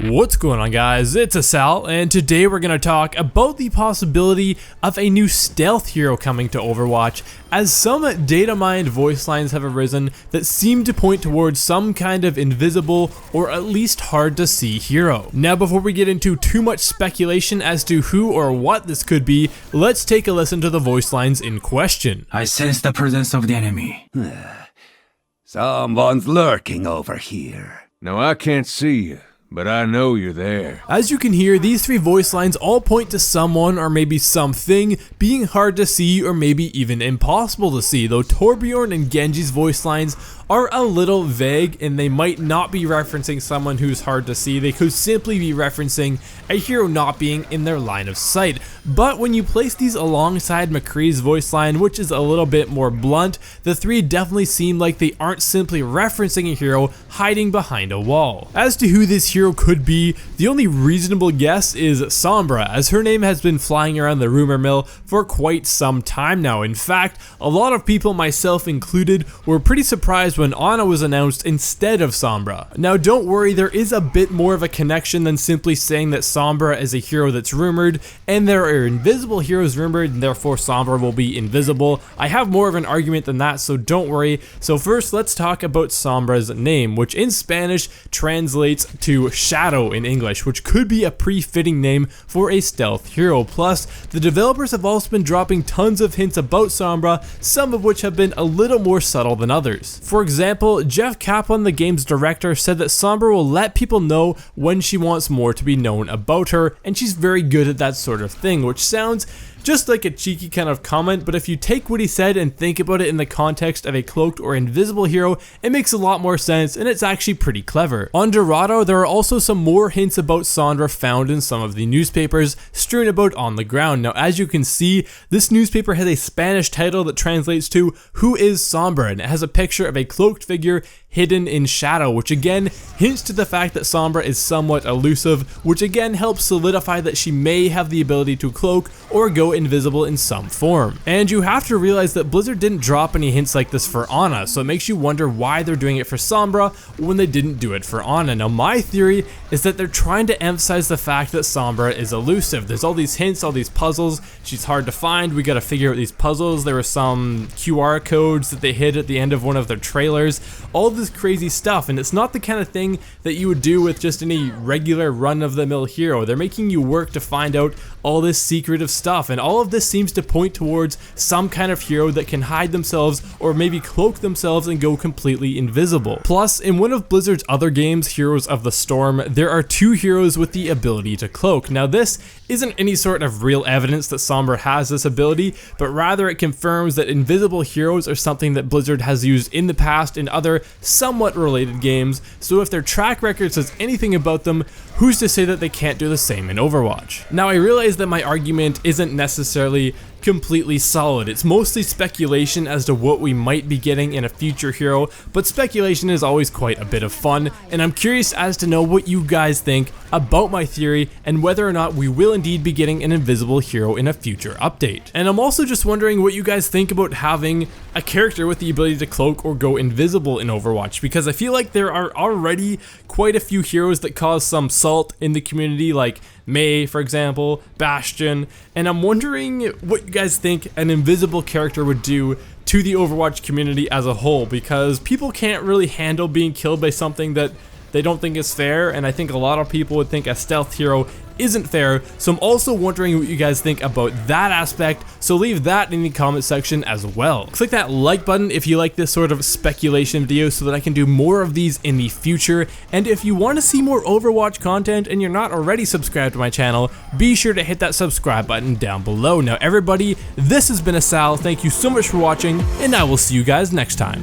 What's going on, guys? It's Asal, and today we're going to talk about the possibility of a new stealth hero coming to Overwatch, as some data mined voice lines have arisen that seem to point towards some kind of invisible or at least hard to see hero. Now, before we get into too much speculation as to who or what this could be, let's take a listen to the voice lines in question. I sense the presence of the enemy. Someone's lurking over here. No, I can't see you, but I know you're there. As you can hear, these three voice lines all point to someone or maybe something being hard to see or maybe even impossible to see, though Torbjorn and Genji's voice lines are a little vague and they might not be referencing someone who's hard to see. They could simply be referencing a hero not being in their line of sight. But when you place these alongside McCree's voice line, which is a little bit more blunt, the three definitely seem like they aren't simply referencing a hero hiding behind a wall. As to who this hero could be, the only reasonable guess is Sombra, as her name has been flying around the rumor mill for quite some time now. In fact, a lot of people, myself included, were pretty surprised when Ana was announced instead of Sombra. Now don't worry, there is a bit more of a connection than simply saying that Sombra is a hero that's rumored, and there are invisible heroes rumored, and therefore Sombra will be invisible. I have more of an argument than that, so don't worry. So first, let's talk about Sombra's name, which in Spanish translates to shadow in English, which could be a pretty fitting name for a stealth hero. Plus, the developers have also been dropping tons of hints about Sombra, some of which have been a little more subtle than others. For example, Jeff Kaplan, the game's director, said that Sombra will let people know when she wants more to be known about her, and she's very good at that sort of thing, which sounds just like a cheeky kind of comment, but if you take what he said and think about it in the context of a cloaked or invisible hero, it makes a lot more sense, and it's actually pretty clever. On Dorado, there are also some more hints about Sombra found in some of the newspapers strewn about on the ground. Now, as you can see, this newspaper has a Spanish title that translates to "Who is Sombra?" and it has a picture of a cloaked figure hidden in shadow, which again hints to the fact that Sombra is somewhat elusive, which again helps solidify that she may have the ability to cloak or go invisible in some form. And you have to realize that Blizzard didn't drop any hints like this for Ana, so it makes you wonder why they're doing it for Sombra when they didn't do it for Ana. Now, my theory is that they're trying to emphasize the fact that Sombra is elusive. There's all these hints, all these puzzles, she's hard to find, we gotta figure out these puzzles. There were some QR codes that they hid at the end of one of their trailers, all this crazy stuff, and it's not the kind of thing that you would do with just any regular run-of-the-mill hero. They're making you work to find out all this secretive stuff, and all of this seems to point towards some kind of hero that can hide themselves or maybe cloak themselves and go completely invisible. Plus, in one of Blizzard's other games, Heroes of the Storm, there are two heroes with the ability to cloak. Now, this isn't any sort of real evidence that Sombra has this ability, but rather it confirms that invisible heroes are something that Blizzard has used in the past in other somewhat related games, so if their track record says anything about them, who's to say that they can't do the same in Overwatch? Now, I realize that my argument isn't necessarily completely solid. It's mostly speculation as to what we might be getting in a future hero, but speculation is always quite a bit of fun, and I'm curious as to know what you guys think about my theory and whether or not we will indeed be getting an invisible hero in a future update. And I'm also just wondering what you guys think about having a character with the ability to cloak or go invisible in Overwatch, because I feel like there are already quite a few heroes that cause some salt in the community, like Mei, for example, Bastion, and I'm wondering what you guys think an invisible character would do to the Overwatch community as a whole, because people can't really handle being killed by something that they don't think is fair, and I think a lot of people would think a stealth hero isn't fair, so I'm also wondering what you guys think about that aspect, so leave that in the comment section as well. Click that like button if you like this sort of speculation video so that I can do more of these in the future, and if you want to see more Overwatch content and you're not already subscribed to my channel, be sure to hit that subscribe button down below. Now everybody, this has been Asal, thank you so much for watching, and I will see you guys next time.